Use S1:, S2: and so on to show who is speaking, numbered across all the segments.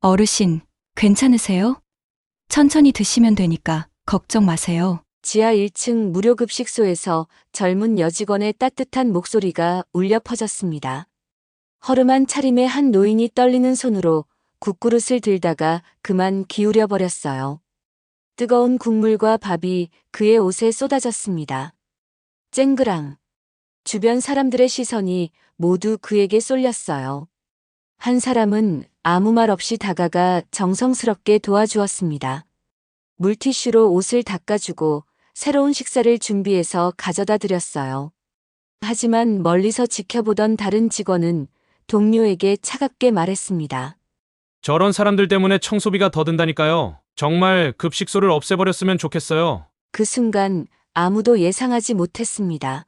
S1: 어르신, 괜찮으세요? 천천히 드시면 되니까 걱정 마세요.
S2: 지하 1층 무료급식소에서 젊은 여직원의 따뜻한 목소리가 울려 퍼졌습니다. 허름한 차림의 한 노인이 떨리는 손으로 국그릇을 들다가 그만 기울여 버렸어요. 뜨거운 국물과 밥이 그의 옷에 쏟아졌습니다. 쨍그랑. 주변 사람들의 시선이 모두 그에게 쏠렸어요. 한 사람은 아무 말 없이 다가가 정성스럽게 도와주었습니다. 물티슈로 옷을 닦아주고 새로운 식사를 준비해서 가져다 드렸어요. 하지만 멀리서 지켜보던 다른 직원은 동료에게 차갑게 말했습니다.
S3: 저런 사람들 때문에 청소비가 더 든다니까요. 정말 급식소를 없애버렸으면 좋겠어요.
S2: 그 순간 아무도 예상하지 못했습니다.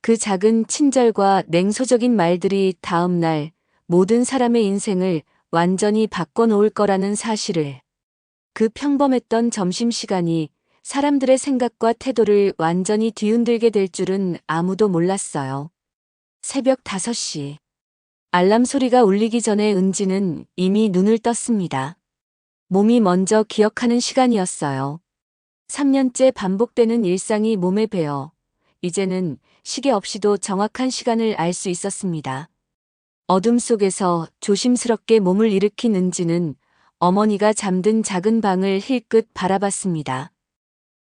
S2: 그 작은 친절과 냉소적인 말들이 다음 날 모든 사람의 인생을 완전히 바꿔놓을 거라는 사실을. 그 평범했던 점심시간이 사람들의 생각과 태도를 완전히 뒤흔들게 될 줄은 아무도 몰랐어요. 새벽 5시. 알람 소리가 울리기 전에 은지는 이미 눈을 떴습니다. 몸이 먼저 기억하는 시간이었어요. 3년째 반복되는 일상이 몸에 배어 이제는 시계 없이도 정확한 시간을 알 수 있었습니다. 어둠 속에서 조심스럽게 몸을 일으킨 은지는 어머니가 잠든 작은 방을 힐끗 바라봤습니다.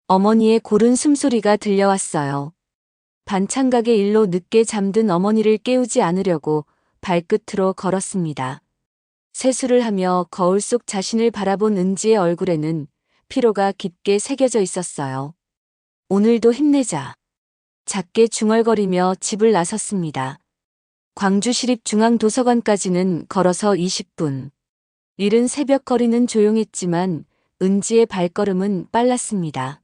S2: 어머니의 고른 숨소리가 들려왔어요. 반찬 가게 일로 늦게 잠든 어머니를 깨우지 않으려고 발끝으로 걸었습니다. 세수를 하며 거울 속 자신을 바라본 은지의 얼굴에는 피로가 깊게 새겨져 있었어요. 오늘도 힘내자. 작게 중얼거리며 집을 나섰습니다. 광주시립중앙도서관까지는 걸어서 20분. 이른 새벽 거리는 조용했지만 은지의 발걸음은 빨랐습니다.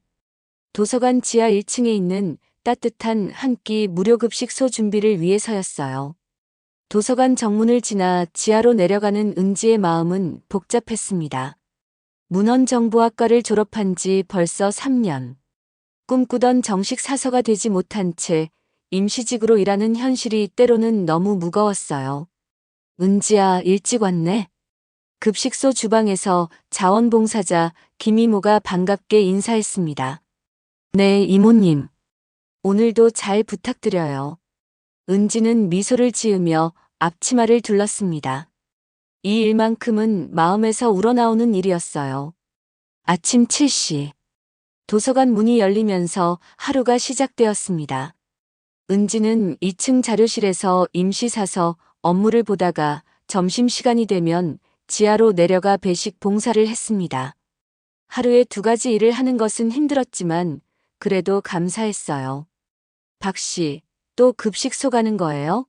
S2: 도서관 지하 1층에 있는 따뜻한 한 끼 무료급식소 준비를 위해서였어요. 도서관 정문을 지나 지하로 내려가는 은지의 마음은 복잡했습니다. 문헌정보학과를 졸업한 지 벌써 3년. 꿈꾸던 정식 사서가 되지 못한 채 임시직으로 일하는 현실이 때로는 너무 무거웠어요. 은지야, 일찍 왔네. 급식소 주방에서 자원봉사자 김이모가 반갑게 인사했습니다. 네, 이모님. 오늘도 잘 부탁드려요. 은지는 미소를 지으며 앞치마를 둘렀습니다. 이 일만큼은 마음에서 우러나오는 일이었어요. 아침 7시. 도서관 문이 열리면서 하루가 시작되었습니다. 은지는 2층 자료실에서 임시 사서 업무를 보다가 점심시간이 되면 지하로 내려가 배식 봉사를 했습니다. 하루에 2가지 일을 하는 것은 힘들었지만 그래도 감사했어요. 박 씨, 또 급식소 가는 거예요?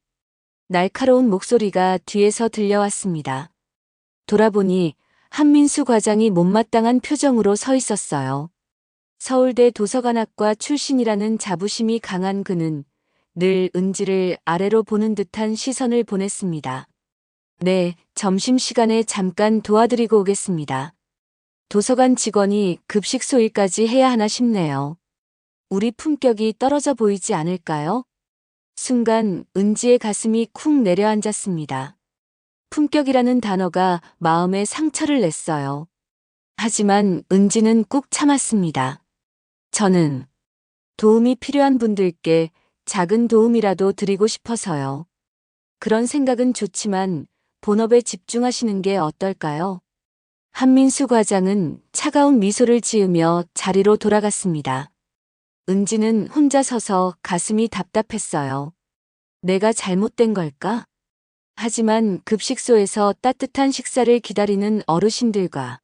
S2: 날카로운 목소리가 뒤에서 들려왔습니다. 돌아보니 한민수 과장이 못마땅한 표정으로 서 있었어요. 서울대 도서관학과 출신이라는 자부심이 강한 그는 늘 은지를 아래로 보는 듯한 시선을 보냈습니다. 네, 점심시간에 잠깐 도와드리고 오겠습니다. 도서관 직원이 급식소 일까지 해야 하나 싶네요. 우리 품격이 떨어져 보이지 않을까요? 순간 은지의 가슴이 쿵 내려앉았습니다. 품격이라는 단어가 마음에 상처를 냈어요. 하지만 은지는 꾹 참았습니다. 저는 도움이 필요한 분들께 작은 도움이라도 드리고 싶어서요. 그런 생각은 좋지만 본업에 집중하시는 게 어떨까요? 한민수 과장은 차가운 미소를 지으며 자리로 돌아갔습니다. 은지는 혼자 서서 가슴이 답답했어요. 내가 잘못된 걸까? 하지만 급식소에서 따뜻한 식사를 기다리는 어르신들과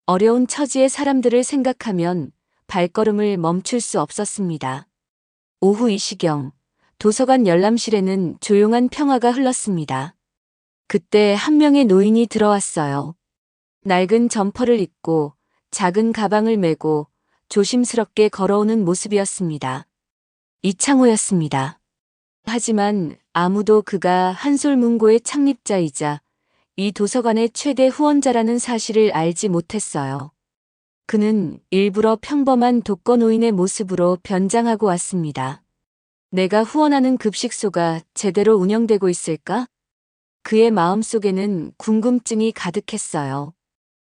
S2: 어려운 처지의 사람들을 생각하면 발걸음을 멈출 수 없었습니다. 오후 2시경 도서관 열람실에는 조용한 평화가 흘렀습니다. 그때 한 명의 노인이 들어왔어요. 낡은 점퍼를 입고 작은 가방을 메고 조심스럽게 걸어오는 모습이었습니다. 이창호였습니다. 하지만 아무도 그가 한솔문고의 창립자이자 이 도서관의 최대 후원자라는 사실을 알지 못했어요. 그는 일부러 평범한 독거노인의 모습으로 변장하고 왔습니다. 내가 후원하는 급식소가 제대로 운영되고 있을까? 그의 마음속에는 궁금증이 가득했어요.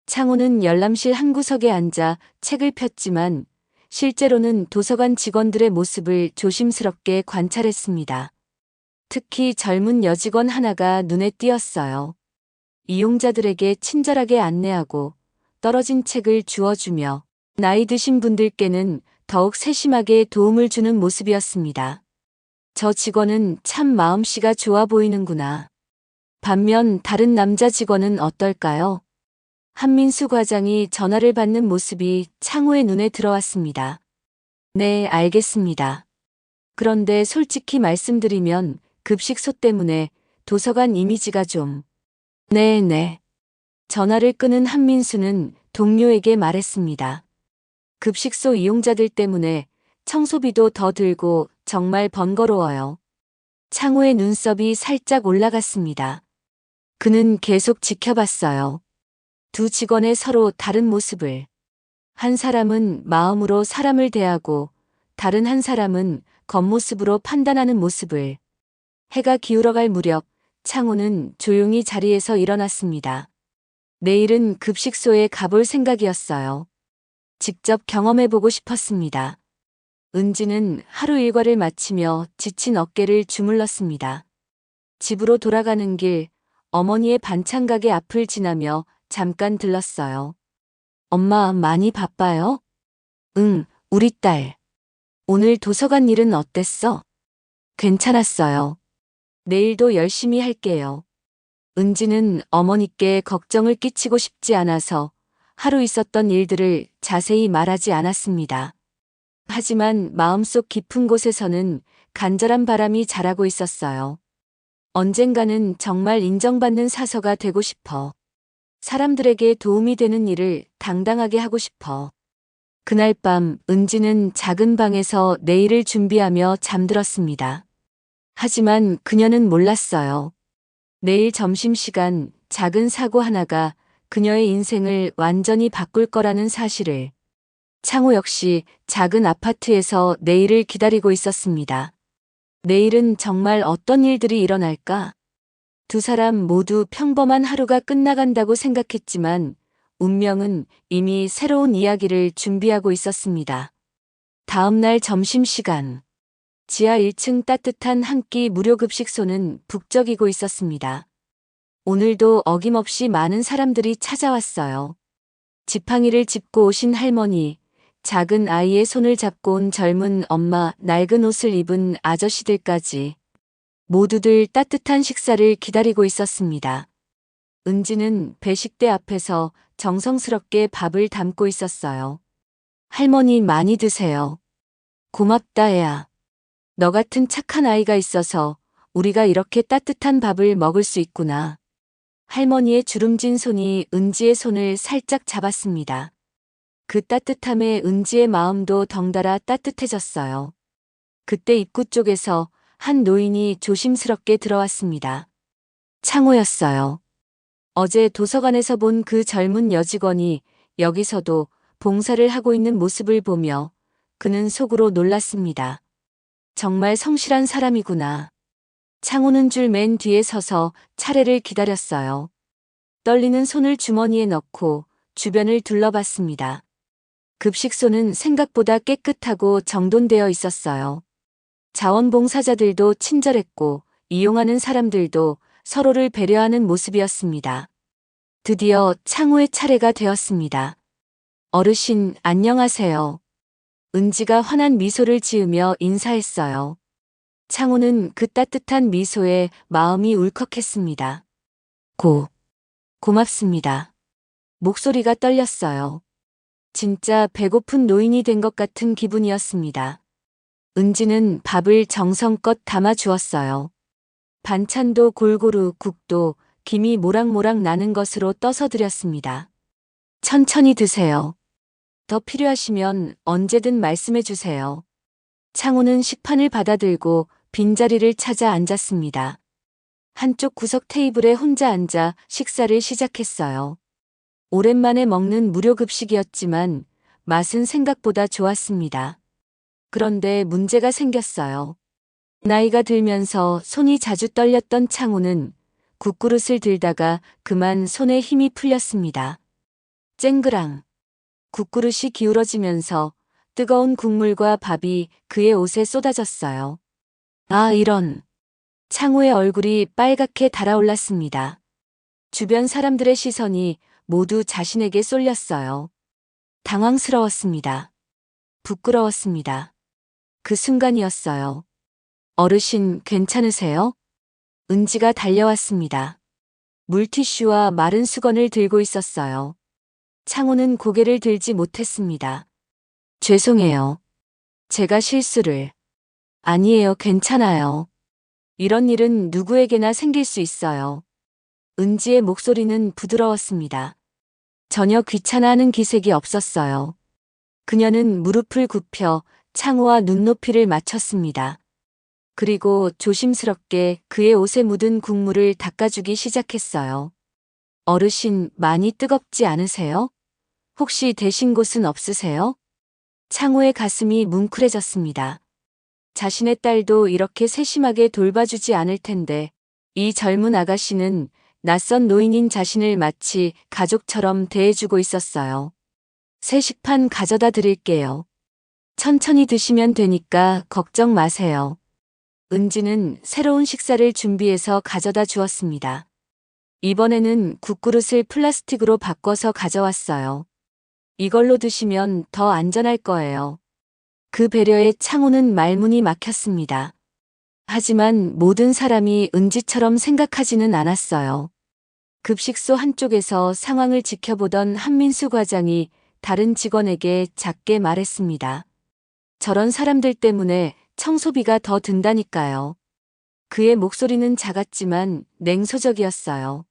S2: 창호는 열람실 한 구석에 앉아 책을 폈지만 실제로는 도서관 직원들의 모습을 조심스럽게 관찰했습니다. 특히 젊은 여직원 하나가 눈에 띄었어요. 이용자들에게 친절하게 안내하고 떨어진 책을 주워주며 나이 드신 분들께는 더욱 세심하게 도움을 주는 모습이었습니다. 저 직원은 참 마음씨가 좋아 보이는구나. 반면 다른 남자 직원은 어떨까요? 한민수 과장이 전화를 받는 모습이 창호의 눈에 들어왔습니다. 네, 알겠습니다. 그런데 솔직히 말씀드리면 급식소 때문에 도서관 이미지가 좀... 네. 전화를 끊은 한민수는 동료에게 말했습니다. 급식소 이용자들 때문에 청소비도 더 들고 정말 번거로워요. 창호의 눈썹이 살짝 올라갔습니다. 그는 계속 지켜봤어요. 두 직원의 서로 다른 모습을. 한 사람은 마음으로 사람을 대하고 다른 한 사람은 겉모습으로 판단하는 모습을. 해가 기울어갈 무렵 창호는 조용히 자리에서 일어났습니다. 내일은 급식소에 가볼 생각이었어요. 직접 경험해보고 싶었습니다. 은지는 하루 일과를 마치며 지친 어깨를 주물렀습니다. 집으로 돌아가는 길, 어머니의 반찬 가게 앞을 지나며 잠깐 들렀어요. 엄마 많이 바빠요? 응, 우리 딸. 오늘 도서관 일은 어땠어? 괜찮았어요. 내일도 열심히 할게요. 은지는 어머니께 걱정을 끼치고 싶지 않아서 하루 있었던 일들을 자세히 말하지 않았습니다. 하지만 마음속 깊은 곳에서는 간절한 바람이 자라고 있었어요. 언젠가는 정말 인정받는 사서가 되고 싶어. 사람들에게 도움이 되는 일을 당당하게 하고 싶어. 그날 밤 은지는 작은 방에서 내일을 준비하며 잠들었습니다. 하지만 그녀는 몰랐어요. 내일 점심시간 작은 사고 하나가 그녀의 인생을 완전히 바꿀 거라는 사실을. 창호 역시 작은 아파트에서 내일을 기다리고 있었습니다. 내일은 정말 어떤 일들이 일어날까? 두 사람 모두 평범한 하루가 끝나간다고 생각했지만 운명은 이미 새로운 이야기를 준비하고 있었습니다. 다음 날 점심시간. 지하 1층 따뜻한 한 끼 무료 급식소는 북적이고 있었습니다. 오늘도 어김없이 많은 사람들이 찾아왔어요. 지팡이를 짚고 오신 할머니, 작은 아이의 손을 잡고 온 젊은 엄마, 낡은 옷을 입은 아저씨들까지 모두들 따뜻한 식사를 기다리고 있었습니다. 은지는 배식대 앞에서 정성스럽게 밥을 담고 있었어요. 할머니 많이 드세요. 고맙다 애야. 너 같은 착한 아이가 있어서 우리가 이렇게 따뜻한 밥을 먹을 수 있구나. 할머니의 주름진 손이 은지의 손을 살짝 잡았습니다. 그 따뜻함에 은지의 마음도 덩달아 따뜻해졌어요. 그때 입구 쪽에서 한 노인이 조심스럽게 들어왔습니다. 창호였어요. 어제 도서관에서 본 그 젊은 여직원이 여기서도 봉사를 하고 있는 모습을 보며 그는 속으로 놀랐습니다. 정말 성실한 사람이구나. 창호는 줄 맨 뒤에 서서 차례를 기다렸어요. 떨리는 손을 주머니에 넣고 주변을 둘러봤습니다. 급식소는 생각보다 깨끗하고 정돈되어 있었어요. 자원봉사자들도 친절했고 이용하는 사람들도 서로를 배려하는 모습이었습니다. 드디어 창호의 차례가 되었습니다. 어르신, 안녕하세요. 은지가 환한 미소를 지으며 인사했어요. 창호는 그 따뜻한 미소에 마음이 울컥했습니다. 고맙습니다. 목소리가 떨렸어요. 진짜 배고픈 노인이 된 것 같은 기분이었습니다. 은지는 밥을 정성껏 담아 주었어요. 반찬도 골고루, 국도 김이 모락모락 나는 것으로 떠서 드렸습니다. 천천히 드세요. 더 필요하시면 언제든 말씀해 주세요. 창호는 식판을 받아들고 빈자리를 찾아 앉았습니다. 한쪽 구석 테이블에 혼자 앉아 식사를 시작했어요. 오랜만에 먹는 무료 급식이었지만 맛은 생각보다 좋았습니다. 그런데 문제가 생겼어요. 나이가 들면서 손이 자주 떨렸던 창호는 국그릇을 들다가 그만 손에 힘이 풀렸습니다. 쨍그랑. 국그릇이 기울어지면서 뜨거운 국물과 밥이 그의 옷에 쏟아졌어요. 아, 이런. 창호의 얼굴이 빨갛게 달아올랐습니다. 주변 사람들의 시선이 모두 자신에게 쏠렸어요. 당황스러웠습니다. 부끄러웠습니다. 그 순간이었어요. 어르신, 괜찮으세요? 은지가 달려왔습니다. 물티슈와 마른 수건을 들고 있었어요. 창호는 고개를 들지 못했습니다. 죄송해요. 제가 실수를. 아니에요, 괜찮아요. 이런 일은 누구에게나 생길 수 있어요. 은지의 목소리는 부드러웠습니다. 전혀 귀찮아하는 기색이 없었어요. 그녀는 무릎을 굽혀 창호와 눈높이를 맞췄습니다. 그리고 조심스럽게 그의 옷에 묻은 국물을 닦아주기 시작했어요. 어르신, 많이 뜨겁지 않으세요? 혹시 대신 곳은 없으세요? 창호의 가슴이 뭉클해졌습니다. 자신의 딸도 이렇게 세심하게 돌봐주지 않을 텐데 이 젊은 아가씨는 낯선 노인인 자신을 마치 가족처럼 대해주고 있었어요. 새 식판 가져다 드릴게요. 천천히 드시면 되니까 걱정 마세요. 은지는 새로운 식사를 준비해서 가져다 주었습니다. 이번에는 국그릇을 플라스틱으로 바꿔서 가져왔어요. 이걸로 드시면 더 안전할 거예요. 그 배려에 창호는 말문이 막혔습니다. 하지만 모든 사람이 은지처럼 생각하지는 않았어요. 급식소 한쪽에서 상황을 지켜보던 한민수 과장이 다른 직원에게 작게 말했습니다. 저런 사람들 때문에 청소비가 더 든다니까요. 그의 목소리는 작았지만 냉소적이었어요.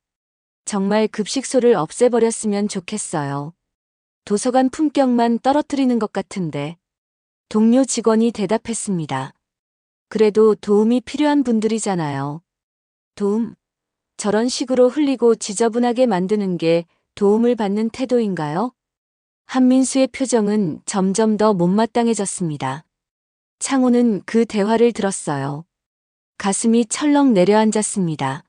S2: 정말 급식소를 없애버렸으면 좋겠어요. 도서관 품격만 떨어뜨리는 것 같은데. 동료 직원이 대답했습니다. 그래도 도움이 필요한 분들이잖아요. 도움? 저런 식으로 흘리고 지저분하게 만드는 게 도움을 받는 태도인가요? 한민수의 표정은 점점 더 못마땅해졌습니다. 창호는 그 대화를 들었어요. 가슴이 철렁 내려앉았습니다.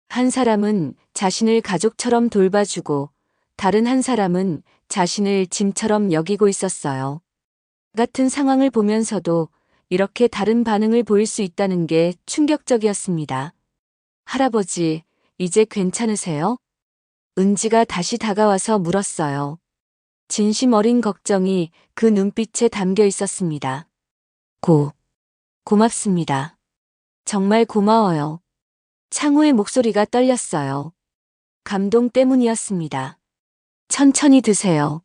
S2: 한 사람은 자신을 가족처럼 돌봐주고 다른 한 사람은 자신을 짐처럼 여기고 있었어요. 같은 상황을 보면서도 이렇게 다른 반응을 보일 수 있다는 게 충격적이었습니다. 할아버지, 이제 괜찮으세요? 은지가 다시 다가와서 물었어요. 진심 어린 걱정이 그 눈빛에 담겨 있었습니다. 고맙습니다. 정말 고마워요. 창호의 목소리가 떨렸어요. 감동 때문이었습니다. 천천히 드세요.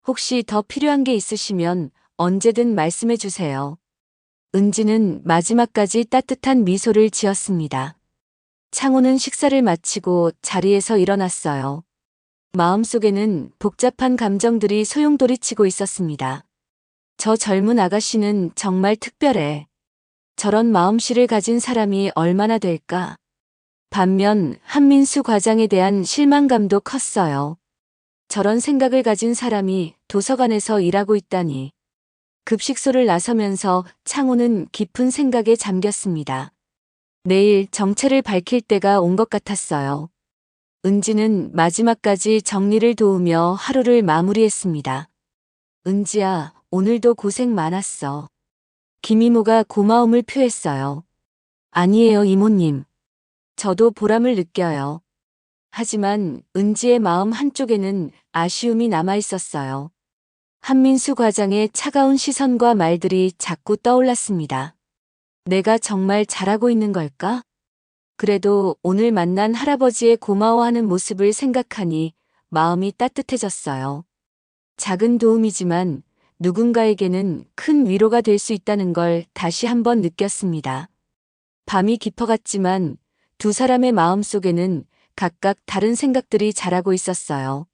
S2: 혹시 더 필요한 게 있으시면 언제든 말씀해 주세요. 은지는 마지막까지 따뜻한 미소를 지었습니다. 창호는 식사를 마치고 자리에서 일어났어요. 마음속에는 복잡한 감정들이 소용돌이치고 있었습니다. 저 젊은 아가씨는 정말 특별해. 저런 마음씨를 가진 사람이 얼마나 될까? 반면 한민수 과장에 대한 실망감도 컸어요. 저런 생각을 가진 사람이 도서관에서 일하고 있다니. 급식소를 나서면서 창호는 깊은 생각에 잠겼습니다. 내일 정체를 밝힐 때가 온 것 같았어요. 은지는 마지막까지 정리를 도우며 하루를 마무리했습니다. 은지야, 오늘도 고생 많았어. 김이모가 고마움을 표했어요. 아니에요, 이모님. 저도 보람을 느껴요. 하지만 은지의 마음 한쪽에는 아쉬움이 남아 있었어요. 한민수 과장의 차가운 시선과 말들이 자꾸 떠올랐습니다. 내가 정말 잘하고 있는 걸까? 그래도 오늘 만난 할아버지의 고마워하는 모습을 생각하니 마음이 따뜻해졌어요. 작은 도움이지만 누군가에게는 큰 위로가 될 수 있다는 걸 다시 한번 느꼈습니다. 밤이 깊어갔지만 두 사람의 마음속에는 각각 다른 생각들이 자라고 있었어요.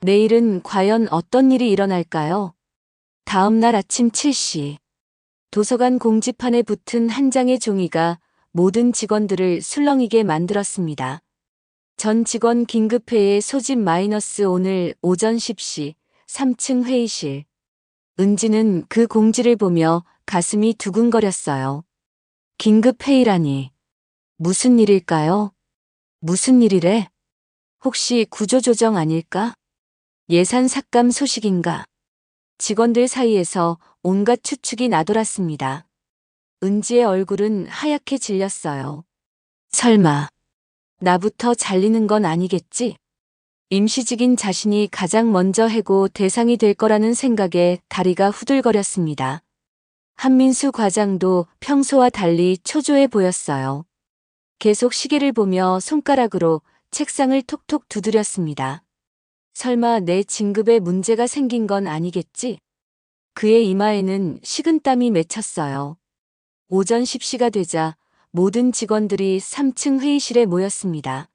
S2: 내일은 과연 어떤 일이 일어날까요? 다음 날 아침 7시. 도서관 공지판에 붙은 한 장의 종이가 모든 직원들을 술렁이게 만들었습니다. 전 직원 긴급회의 소집 마이너스 오늘 오전 10시 3층 회의실. 은지는 그 공지를 보며 가슴이 두근거렸어요. 긴급회의라니. 무슨 일일까요? 무슨 일이래? 혹시 구조조정 아닐까? 예산 삭감 소식인가? 직원들 사이에서 온갖 추측이 나돌았습니다. 은지의 얼굴은 하얗게 질렸어요. 설마, 나부터 잘리는 건 아니겠지? 임시직인 자신이 가장 먼저 해고 대상이 될 거라는 생각에 다리가 후들거렸습니다. 한민수 과장도 평소와 달리 초조해 보였어요. 계속 시계를 보며 손가락으로 책상을 톡톡 두드렸습니다. 설마 내 진급에 문제가 생긴 건 아니겠지? 그의 이마에는 식은땀이 맺혔어요. 오전 10시가 되자 모든 직원들이 3층 회의실에 모였습니다.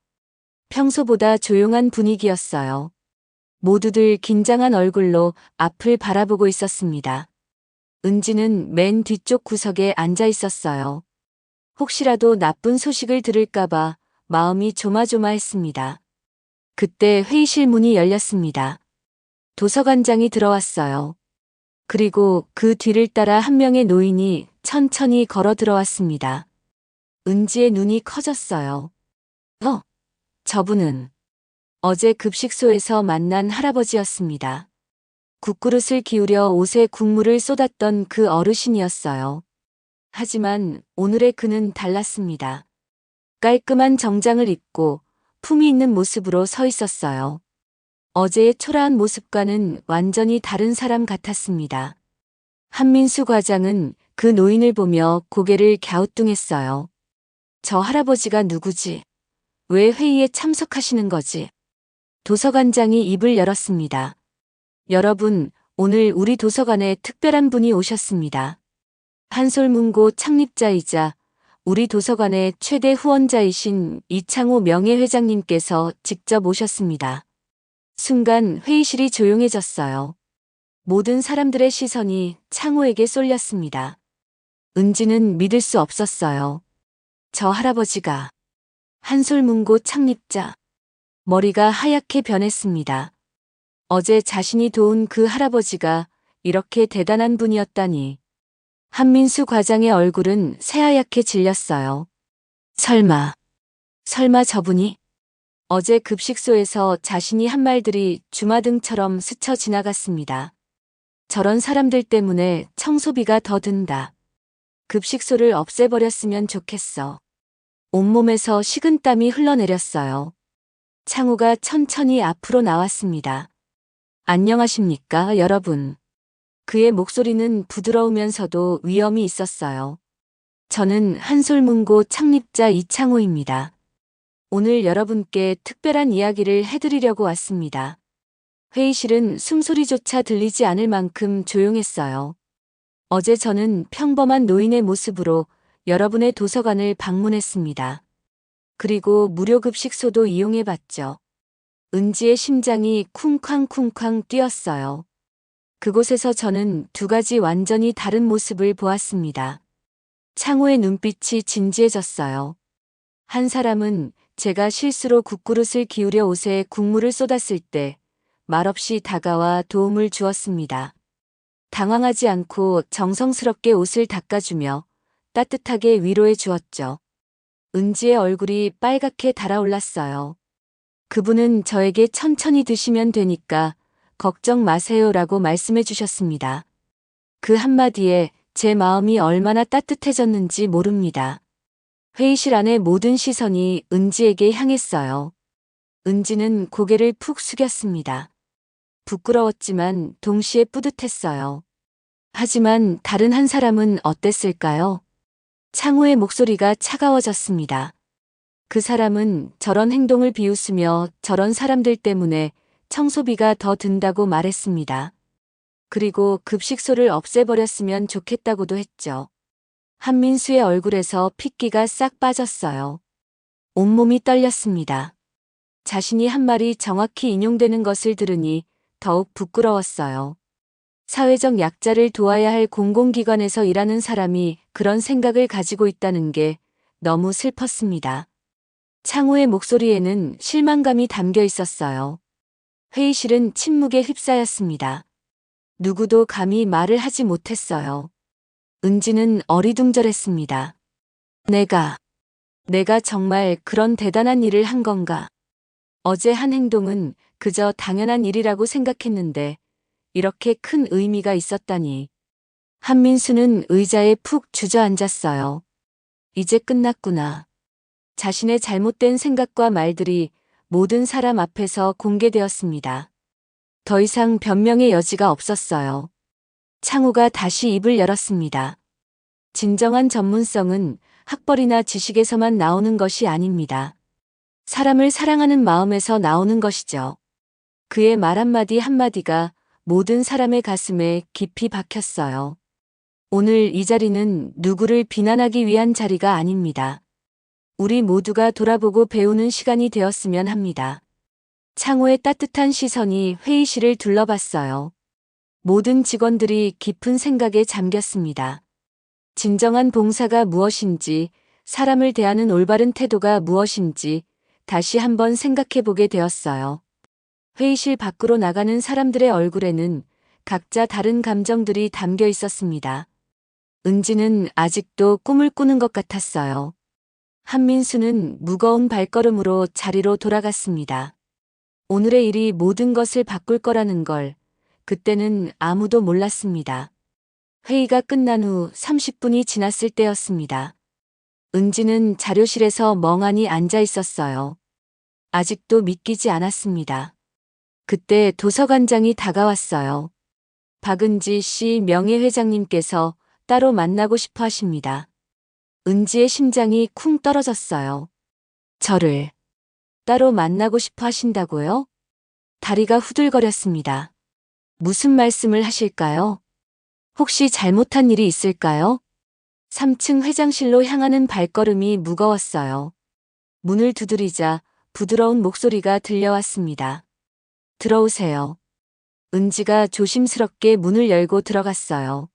S2: 평소보다 조용한 분위기였어요. 모두들 긴장한 얼굴로 앞을 바라보고 있었습니다. 은지는 맨 뒤쪽 구석에 앉아 있었어요. 혹시라도 나쁜 소식을 들을까봐 마음이 조마조마했습니다. 그때 회의실 문이 열렸습니다. 도서관장이 들어왔어요. 그리고 그 뒤를 따라 한 명의 노인이 천천히 걸어 들어왔습니다. 은지의 눈이 커졌어요. 저분은 어제 급식소에서 만난 할아버지였습니다. 국그릇을 기울여 옷에 국물을 쏟았던 그 어르신이었어요. 하지만 오늘의 그는 달랐습니다. 깔끔한 정장을 입고 품위 있는 모습으로 서 있었어요. 어제의 초라한 모습과는 완전히 다른 사람 같았습니다. 한민수 과장은 그 노인을 보며 고개를 갸우뚱했어요. 저 할아버지가 누구지? 왜 회의에 참석하시는 거지? 도서관장이 입을 열었습니다. 여러분, 오늘 우리 도서관에 특별한 분이 오셨습니다. 한솔문고 창립자이자 우리 도서관의 최대 후원자이신 이창호 명예회장님께서 직접 오셨습니다. 순간 회의실이 조용해졌어요. 모든 사람들의 시선이 창호에게 쏠렸습니다. 은지는 믿을 수 없었어요. 저 할아버지가 한솔문고 창립자. 머리가 하얗게 변했습니다. 어제 자신이 도운 그 할아버지가 이렇게 대단한 분이었다니. 한민수 과장의 얼굴은 새하얗게 질렸어요. 설마 저분이? 어제 급식소에서 자신이 한 말들이 주마등처럼 스쳐 지나갔습니다. 저런 사람들 때문에 청소비가 더 든다. 급식소를 없애버렸으면 좋겠어. 온몸에서 식은땀이 흘러내렸어요. 창호가 천천히 앞으로 나왔습니다. 안녕하십니까, 여러분. 그의 목소리는 부드러우면서도 위엄이 있었어요. 저는 한솔문고 창립자 이창호입니다. 오늘 여러분께 특별한 이야기를 해드리려고 왔습니다. 회의실은 숨소리조차 들리지 않을 만큼 조용했어요. 어제 저는 평범한 노인의 모습으로 여러분의 도서관을 방문했습니다. 그리고 무료급식소도 이용해봤죠. 은지의 심장이 쿵쾅쿵쾅 뛰었어요. 그곳에서 저는 두 가지 완전히 다른 모습을 보았습니다. 창호의 눈빛이 진지해졌어요. 한 사람은 제가 실수로 국그릇을 기울여 옷에 국물을 쏟았을 때 말없이 다가와 도움을 주었습니다. 당황하지 않고 정성스럽게 옷을 닦아주며 따뜻하게 위로해 주었죠. 은지의 얼굴이 빨갛게 달아올랐어요. 그분은 저에게 천천히 드시면 되니까 걱정 마세요라고 말씀해 주셨습니다. 그 한마디에 제 마음이 얼마나 따뜻해졌는지 모릅니다. 회의실 안의 모든 시선이 은지에게 향했어요. 은지는 고개를 푹 숙였습니다. 부끄러웠지만 동시에 뿌듯했어요. 하지만 다른 한 사람은 어땠을까요? 창호의 목소리가 차가워졌습니다. 그 사람은 저런 행동을 비웃으며 저런 사람들 때문에 청소비가 더 든다고 말했습니다. 그리고 급식소를 없애버렸으면 좋겠다고도 했죠. 한민수의 얼굴에서 핏기가 싹 빠졌어요. 온몸이 떨렸습니다. 자신이 한 말이 정확히 인용되는 것을 들으니 더욱 부끄러웠어요. 사회적 약자를 도와야 할 공공기관에서 일하는 사람이 그런 생각을 가지고 있다는 게 너무 슬펐습니다. 창호의 목소리에는 실망감이 담겨 있었어요. 회의실은 침묵에 휩싸였습니다. 누구도 감히 말을 하지 못했어요. 은지는 어리둥절했습니다. 내가 내가 정말 그런 대단한 일을 한 건가? 어제 한 행동은 그저 당연한 일이라고 생각했는데 이렇게 큰 의미가 있었다니. 한민수는 의자에 푹 주저앉았어요. 이제 끝났구나. 자신의 잘못된 생각과 말들이 모든 사람 앞에서 공개되었습니다. 더 이상 변명의 여지가 없었어요. 창우가 다시 입을 열었습니다. 진정한 전문성은 학벌이나 지식에서만 나오는 것이 아닙니다. 사람을 사랑하는 마음에서 나오는 것이죠. 그의 말 한마디 한마디가 모든 사람의 가슴에 깊이 박혔어요. 오늘 이 자리는 누구를 비난하기 위한 자리가 아닙니다. 우리 모두가 돌아보고 배우는 시간이 되었으면 합니다. 창호의 따뜻한 시선이 회의실을 둘러봤어요. 모든 직원들이 깊은 생각에 잠겼습니다. 진정한 봉사가 무엇인지, 사람을 대하는 올바른 태도가 무엇인지 다시 한번 생각해 보게 되었어요. 회의실 밖으로 나가는 사람들의 얼굴에는 각자 다른 감정들이 담겨 있었습니다. 은지는 아직도 꿈을 꾸는 것 같았어요. 한민수는 무거운 발걸음으로 자리로 돌아갔습니다. 오늘의 일이 모든 것을 바꿀 거라는 걸 그때는 아무도 몰랐습니다. 회의가 끝난 후 30분이 지났을 때였습니다. 은지는 자료실에서 멍하니 앉아 있었어요. 아직도 믿기지 않았습니다. 그때 도서관장이 다가왔어요. 박은지 씨 명예회장님께서 따로 만나고 싶어 하십니다. 은지의 심장이 쿵 떨어졌어요. 저를 따로 만나고 싶어 하신다고요? 다리가 후들거렸습니다. 무슨 말씀을 하실까요? 혹시 잘못한 일이 있을까요? 3층 회장실로 향하는 발걸음이 무거웠어요. 문을 두드리자 부드러운 목소리가 들려왔습니다. 들어오세요. 은지가 조심스럽게 문을 열고 들어갔어요.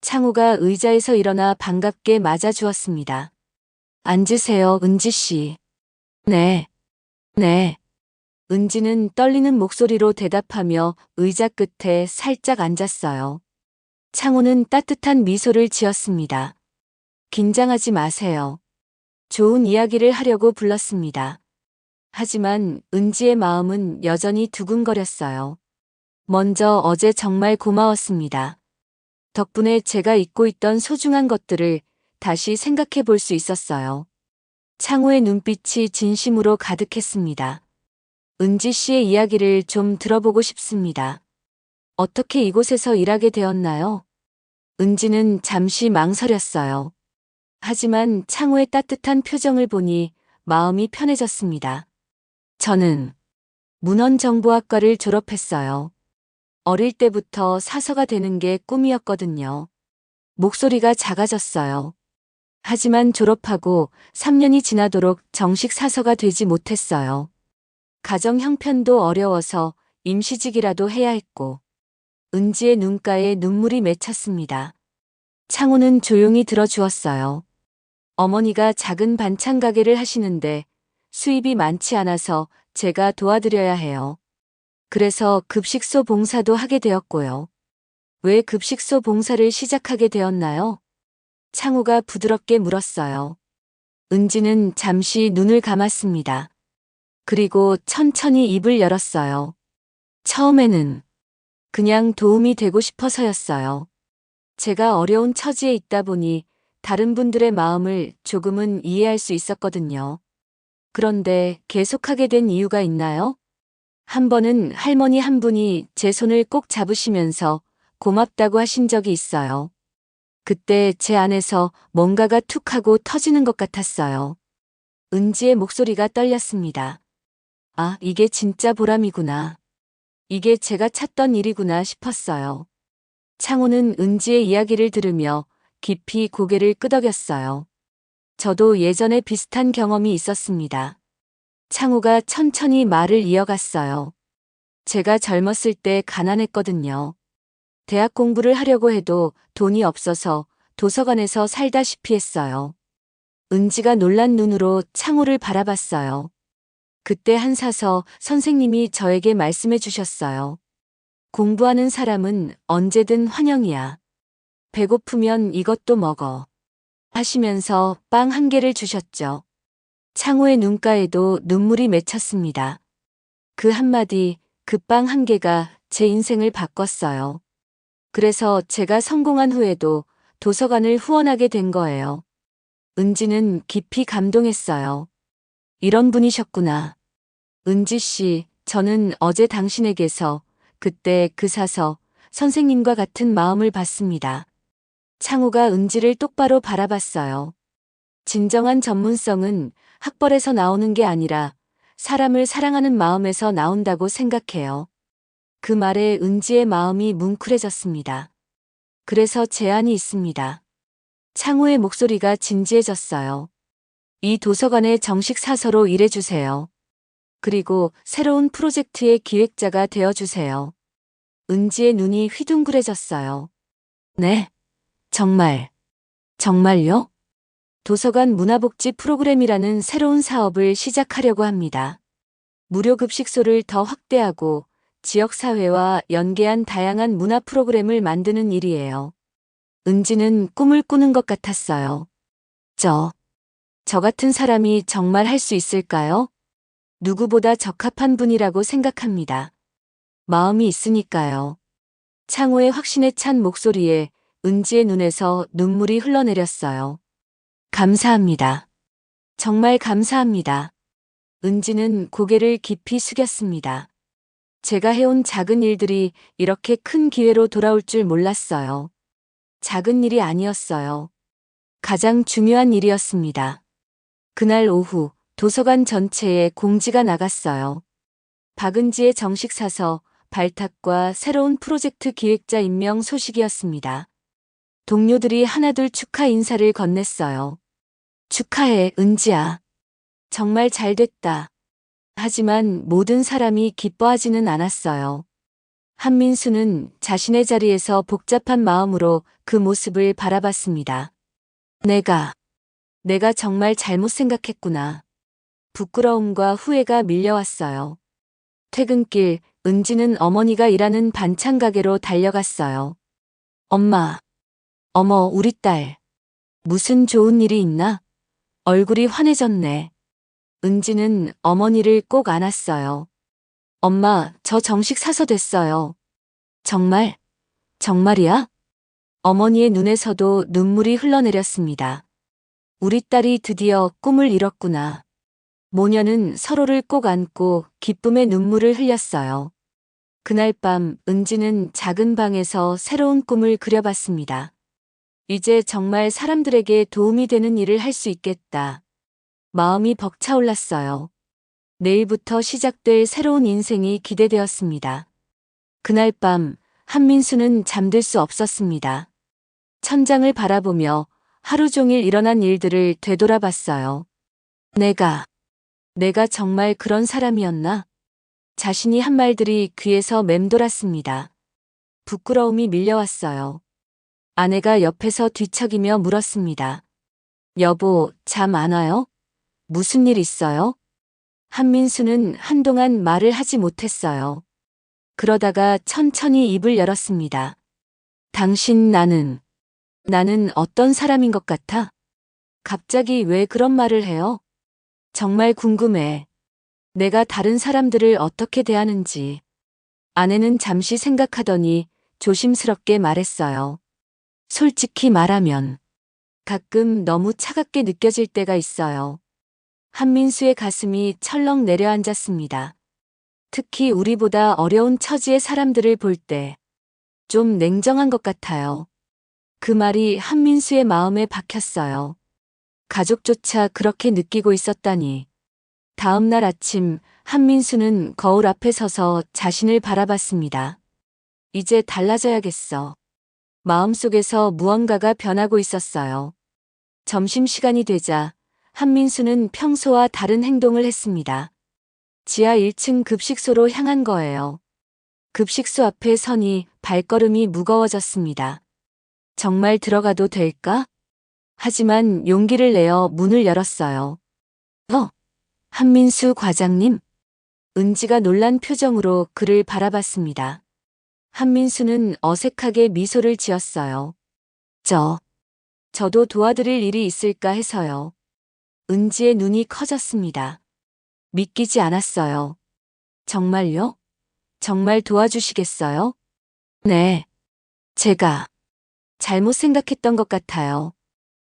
S2: 창우가 의자에서 일어나 반갑게 맞아주었습니다. 앉으세요, 은지 씨. 네. 네. 은지는 떨리는 목소리로 대답하며 의자 끝에 살짝 앉았어요. 창우는 따뜻한 미소를 지었습니다. 긴장하지 마세요. 좋은 이야기를 하려고 불렀습니다. 하지만 은지의 마음은 여전히 두근거렸어요. 먼저 어제 정말 고마웠습니다. 덕분에 제가 잊고 있던 소중한 것들을 다시 생각해 볼 수 있었어요. 창우의 눈빛이 진심으로 가득했습니다. 은지 씨의 이야기를 좀 들어보고 싶습니다. 어떻게 이곳에서 일하게 되었나요? 은지는 잠시 망설였어요. 하지만 창우의 따뜻한 표정을 보니 마음이 편해졌습니다. 저는 문헌정보학과를 졸업했어요. 어릴 때부터 사서가 되는 게 꿈이었거든요. 목소리가 작아졌어요. 하지만 졸업하고 3년이 지나도록 정식 사서가 되지 못했어요. 가정 형편도 어려워서 임시직이라도 해야 했고, 은지의 눈가에 눈물이 맺혔습니다. 창호는 조용히 들어주었어요. 어머니가 작은 반찬 가게를 하시는데 수입이 많지 않아서 제가 도와드려야 해요. 그래서 급식소 봉사도 하게 되었고요. 왜 급식소 봉사를 시작하게 되었나요? 창우가 부드럽게 물었어요. 은지는 잠시 눈을 감았습니다. 그리고 천천히 입을 열었어요. 처음에는 그냥 도움이 되고 싶어서였어요. 제가 어려운 처지에 있다 보니 다른 분들의 마음을 조금은 이해할 수 있었거든요. 그런데 계속하게 된 이유가 있나요? 한 번은 할머니 한 분이 제 손을 꼭 잡으시면서 고맙다고 하신 적이 있어요. 그때 제 안에서 뭔가가 툭 하고 터지는 것 같았어요. 은지의 목소리가 떨렸습니다. 아, 이게 진짜 보람이구나. 이게 제가 찾던 일이구나 싶었어요. 창호는 은지의 이야기를 들으며 깊이 고개를 끄덕였어요. 저도 예전에 비슷한 경험이 있었습니다. 창호가 천천히 말을 이어갔어요. 제가 젊었을 때 가난했거든요. 대학 공부를 하려고 해도 돈이 없어서 도서관에서 살다시피 했어요. 은지가 놀란 눈으로 창호를 바라봤어요. 그때 한사서 선생님이 저에게 말씀해 주셨어요. 공부하는 사람은 언제든 환영이야. 배고프면 이것도 먹어. 하시면서 빵 한 개를 주셨죠. 창호의 눈가에도 눈물이 맺혔습니다. 그 한마디, 그 빵 한 개가 제 인생을 바꿨어요. 그래서 제가 성공한 후에도 도서관을 후원하게 된 거예요. 은지는 깊이 감동했어요. 이런 분이셨구나. 은지 씨, 저는 어제 당신에게서 그때 그 사서 선생님과 같은 마음을 봤습니다. 창호가 은지를 똑바로 바라봤어요. 진정한 전문성은 학벌에서 나오는 게 아니라 사람을 사랑하는 마음에서 나온다고 생각해요. 그 말에 은지의 마음이 뭉클해졌습니다. 그래서 제안이 있습니다. 창호의 목소리가 진지해졌어요. 이 도서관의 정식 사서로 일해주세요. 그리고 새로운 프로젝트의 기획자가 되어주세요. 은지의 눈이 휘둥그레졌어요. 네, 정말요? 도서관 문화복지 프로그램이라는 새로운 사업을 시작하려고 합니다. 무료 급식소를 더 확대하고 지역사회와 연계한 다양한 문화 프로그램을 만드는 일이에요. 은지는 꿈을 꾸는 것 같았어요. 저 같은 사람이 정말 할 수 있을까요? 누구보다 적합한 분이라고 생각합니다. 마음이 있으니까요. 창호의 확신에 찬 목소리에 은지의 눈에서 눈물이 흘러내렸어요. 감사합니다. 정말 감사합니다. 은지는 고개를 깊이 숙였습니다. 제가 해온 작은 일들이 이렇게 큰 기회로 돌아올 줄 몰랐어요. 작은 일이 아니었어요. 가장 중요한 일이었습니다. 그날 오후 도서관 전체에 공지가 나갔어요. 박은지의 정식 사서, 발탁과 새로운 프로젝트 기획자 임명 소식이었습니다. 동료들이 하나둘 축하 인사를 건넸어요. 축하해, 은지야. 정말 잘 됐다. 하지만 모든 사람이 기뻐하지는 않았어요. 한민수는 자신의 자리에서 복잡한 마음으로 그 모습을 바라봤습니다. 내가 정말 잘못 생각했구나. 부끄러움과 후회가 밀려왔어요. 퇴근길, 은지는 어머니가 일하는 반찬 가게로 달려갔어요. 어머, 우리 딸. 무슨 좋은 일이 있나? 얼굴이 환해졌네. 은지는 어머니를 꼭 안았어요. 엄마, 저 정식 사서 됐어요. 정말이야? 어머니의 눈에서도 눈물이 흘러내렸습니다. 우리 딸이 드디어 꿈을 이뤘구나. 모녀는 서로를 꼭 안고 기쁨의 눈물을 흘렸어요. 그날 밤 은지는 작은 방에서 새로운 꿈을 그려봤습니다. 이제 정말 사람들에게 도움이 되는 일을 할 수 있겠다. 마음이 벅차올랐어요. 내일부터 시작될 새로운 인생이 기대되었습니다. 그날 밤 한민수는 잠들 수 없었습니다. 천장을 바라보며 하루 종일 일어난 일들을 되돌아봤어요. 내가 정말 그런 사람이었나? 자신이 한 말들이 귀에서 맴돌았습니다. 부끄러움이 밀려왔어요. 아내가 옆에서 뒤척이며 물었습니다. 여보, 잠 안 와요? 무슨 일 있어요? 한민수는 한동안 말을 하지 못했어요. 그러다가 천천히 입을 열었습니다. 나는 어떤 사람인 것 같아? 갑자기 왜 그런 말을 해요? 정말 궁금해. 내가 다른 사람들을 어떻게 대하는지. 아내는 잠시 생각하더니 조심스럽게 말했어요. 솔직히 말하면 가끔 너무 차갑게 느껴질 때가 있어요. 한민수의 가슴이 철렁 내려앉았습니다. 특히 우리보다 어려운 처지의 사람들을 볼 때 좀 냉정한 것 같아요. 그 말이 한민수의 마음에 박혔어요. 가족조차 그렇게 느끼고 있었다니. 다음 날 아침 한민수는 거울 앞에 서서 자신을 바라봤습니다. 이제 달라져야겠어. 마음속에서 무언가가 변하고 있었어요. 점심시간이 되자 한민수는 평소와 다른 행동을 했습니다. 지하 1층 급식소로 향한 거예요. 급식소 앞에 서니 발걸음이 무거워졌습니다. 정말 들어가도 될까? 하지만 용기를 내어 문을 열었어요. 한민수 과장님? 은지가 놀란 표정으로 그를 바라봤습니다. 한민수는 어색하게 미소를 지었어요. 저도 도와드릴 일이 있을까 해서요. 은지의 눈이 커졌습니다. 믿기지 않았어요. 정말요? 정말 도와주시겠어요? 네. 제가 잘못 생각했던 것 같아요.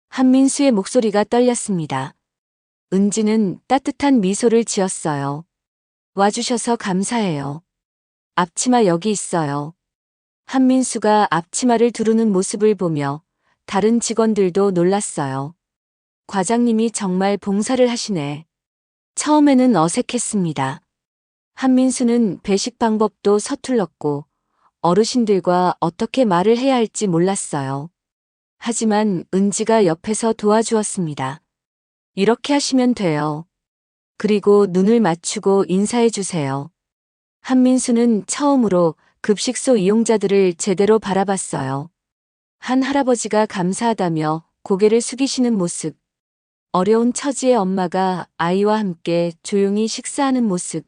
S2: 한민수의 목소리가 떨렸습니다. 은지는 따뜻한 미소를 지었어요. 와주셔서 감사해요. 앞치마 여기 있어요. 한민수가 앞치마를 두르는 모습을 보며 다른 직원들도 놀랐어요. 과장님이 정말 봉사를 하시네. 처음에는 어색했습니다. 한민수는 배식 방법도 서툴렀고 어르신들과 어떻게 말을 해야 할지 몰랐어요. 하지만 은지가 옆에서 도와주었습니다. 이렇게 하시면 돼요. 그리고 눈을 맞추고 인사해 주세요. 한민수는 처음으로 급식소 이용자들을 제대로 바라봤어요. 한 할아버지가 감사하다며 고개를 숙이시는 모습. 어려운 처지의 엄마가 아이와 함께 조용히 식사하는 모습.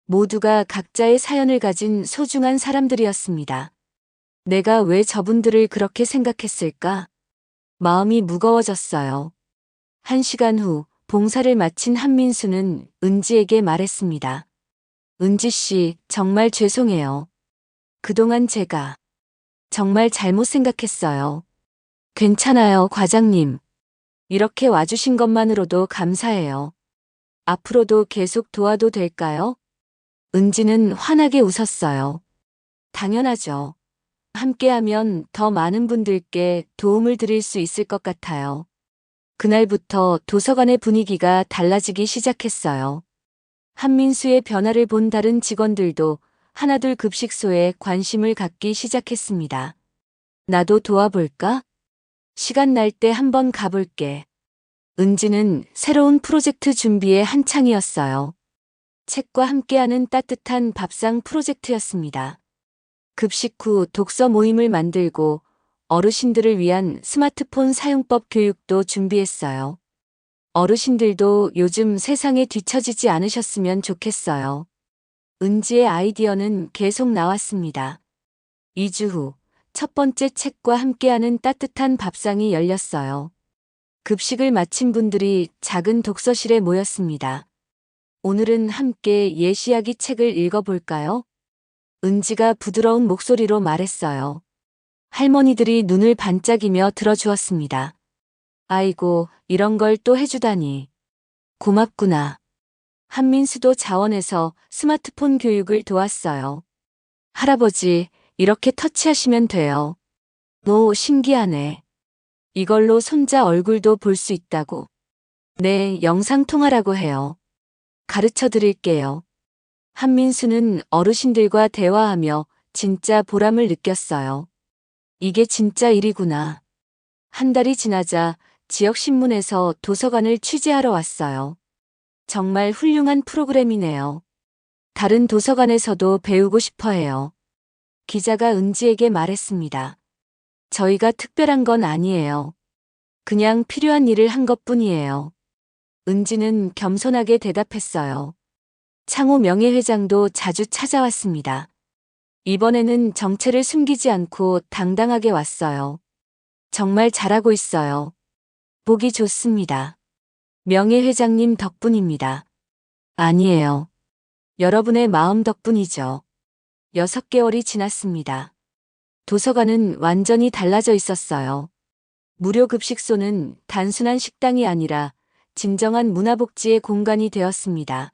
S2: 모두가 각자의 사연을 가진 소중한 사람들이었습니다. 내가 왜 저분들을 그렇게 생각했을까? 마음이 무거워졌어요. 1시간 후 봉사를 마친 한민수는 은지에게 말했습니다. 은지 씨, 정말 죄송해요. 그동안 제가 정말 잘못 생각했어요. 괜찮아요, 과장님. 이렇게 와주신 것만으로도 감사해요. 앞으로도 계속 도와도 될까요? 은지는 환하게 웃었어요. 당연하죠. 함께하면 더 많은 분들께 도움을 드릴 수 있을 것 같아요. 그날부터 도서관의 분위기가 달라지기 시작했어요. 한민수의 변화를 본 다른 직원들도 하나둘 급식소에 관심을 갖기 시작했습니다. 나도 도와볼까? 시간 날 때 한번 가볼게. 은지는 새로운 프로젝트 준비에 한창이었어요. 책과 함께하는 따뜻한 밥상 프로젝트였습니다. 급식 후 독서 모임을 만들고 어르신들을 위한 스마트폰 사용법 교육도 준비했어요. 어르신들도 요즘 세상에 뒤처지지 않으셨으면 좋겠어요. 은지의 아이디어는 계속 나왔습니다. 2주 후 첫 번째 책과 함께하는 따뜻한 밥상이 열렸어요. 급식을 마친 분들이 작은 독서실에 모였습니다. 오늘은 함께 예시이야기 책을 읽어볼까요? 은지가 부드러운 목소리로 말했어요. 할머니들이 눈을 반짝이며 들어주었습니다. 아이고, 이런 걸 또 해주다니. 고맙구나. 한민수도 자원해서 스마트폰 교육을 도왔어요. 할아버지, 이렇게 터치하시면 돼요. 오, 신기하네. 이걸로 손자 얼굴도 볼 수 있다고. 네, 영상통화라고 해요. 가르쳐 드릴게요. 한민수는 어르신들과 대화하며 진짜 보람을 느꼈어요. 이게 진짜 일이구나. 한 달이 지나자 지역신문에서 도서관을 취재하러 왔어요. 정말 훌륭한 프로그램이네요. 다른 도서관에서도 배우고 싶어 해요. 기자가 은지에게 말했습니다. 저희가 특별한 건 아니에요. 그냥 필요한 일을 한 것뿐이에요. 은지는 겸손하게 대답했어요. 창호 명예회장도 자주 찾아왔습니다. 이번에는 정체를 숨기지 않고 당당하게 왔어요. 정말 잘하고 있어요. 보기 좋습니다. 명예회장님 덕분입니다. 아니에요. 여러분의 마음 덕분이죠. 6개월이 지났습니다. 도서관은 완전히 달라져 있었어요. 무료 급식소는 단순한 식당이 아니라 진정한 문화복지의 공간이 되었습니다.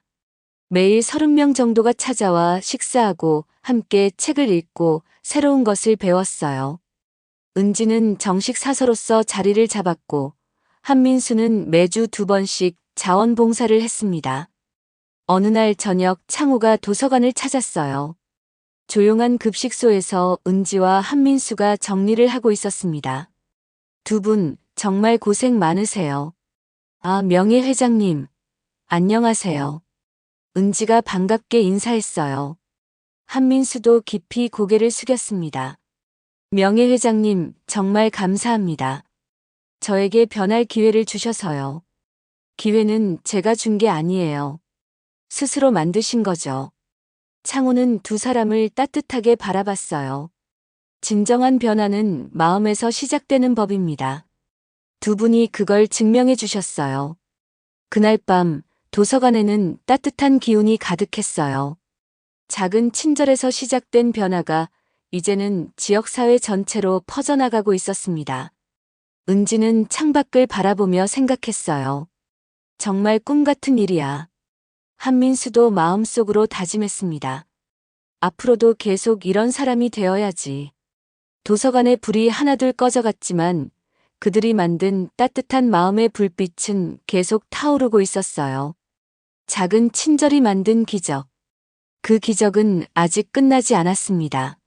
S2: 매일 30명 정도가 찾아와 식사하고 함께 책을 읽고 새로운 것을 배웠어요. 은지는 정식 사서로서 자리를 잡았고 한민수는 매주 2번씩 자원봉사를 했습니다. 어느 날 저녁 창호가 도서관을 찾았어요. 조용한 급식소에서 은지와 한민수가 정리를 하고 있었습니다. 두 분 정말 고생 많으세요. 아, 명예회장님. 안녕하세요. 은지가 반갑게 인사했어요. 한민수도 깊이 고개를 숙였습니다. 명예회장님, 정말 감사합니다. 저에게 변할 기회를 주셔서요. 기회는 제가 준 게 아니에요. 스스로 만드신 거죠. 창호는 두 사람을 따뜻하게 바라봤어요. 진정한 변화는 마음에서 시작되는 법입니다. 두 분이 그걸 증명해 주셨어요. 그날 밤 도서관에는 따뜻한 기운이 가득했어요. 작은 친절에서 시작된 변화가 이제는 지역사회 전체로 퍼져나가고 있었습니다. 은지는 창밖을 바라보며 생각했어요. 정말 꿈 같은 일이야. 한민수도 마음속으로 다짐했습니다. 앞으로도 계속 이런 사람이 되어야지. 도서관의 불이 하나둘 꺼져갔지만 그들이 만든 따뜻한 마음의 불빛은 계속 타오르고 있었어요. 작은 친절이 만든 기적. 그 기적은 아직 끝나지 않았습니다.